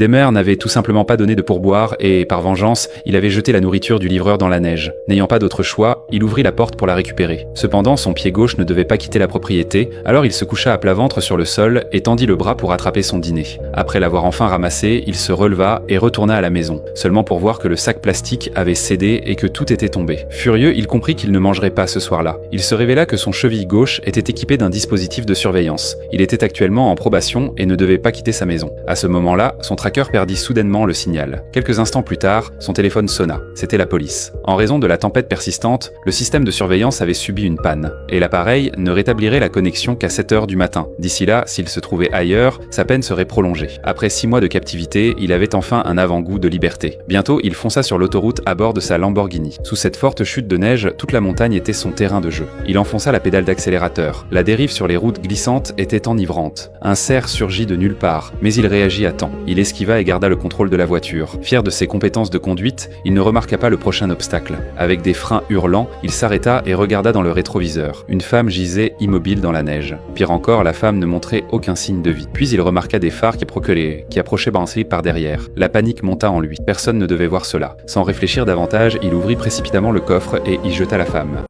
Demer n'avait tout simplement pas donné de pourboire et, par vengeance, il avait jeté la nourriture du livreur dans la neige. N'ayant pas d'autre choix, il ouvrit la porte pour la récupérer. Cependant, son pied gauche ne devait pas quitter la propriété, alors il se coucha à plat ventre sur le sol et tendit le bras pour attraper son dîner. Après l'avoir enfin ramassé, il se releva et retourna à la maison, seulement pour voir que le sac plastique avait cédé et que tout était tombé. Furieux, il comprit qu'il ne mangerait pas ce soir-là. Il se révéla que son cheville gauche était équipé d'un dispositif de surveillance. Il était actuellement en probation et ne devait pas quitter sa maison. À ce moment-là, son tracker perdit soudainement le signal. Quelques instants plus tard, son téléphone sonna. C'était la police. En raison de la tempête persistante, le système de surveillance avait subi une panne, et l'appareil ne rétablirait la connexion qu'à 7 heures du matin. D'ici là, s'il se trouvait ailleurs, sa peine serait prolongée. Après 6 mois de captivité, il avait enfin un avant-goût de liberté. Bientôt, il fonça sur l'autoroute à bord de sa Lamborghini. Sous cette forte chute de neige, toute la montagne était son terrain de jeu. Il enfonça la pédale d'accélérateur. La dérive sur les routes glissantes était enivrante. Un cerf surgit de nulle part, mais il réagit à temps. Il esquiva et garda le contrôle de la voiture. Fier de ses compétences de conduite, il ne remarqua pas le prochain obstacle. Avec des freins hurlants, il s'arrêta et regarda dans le rétroviseur. Une femme gisait immobile dans la neige. Pire encore, la femme ne montrait aucun signe de vie. Puis il remarqua des phares qui approchaient par derrière. La panique monta en lui. Personne ne devait voir cela. Sans réfléchir davantage, il ouvrit précipitamment le coffre et y jeta la femme.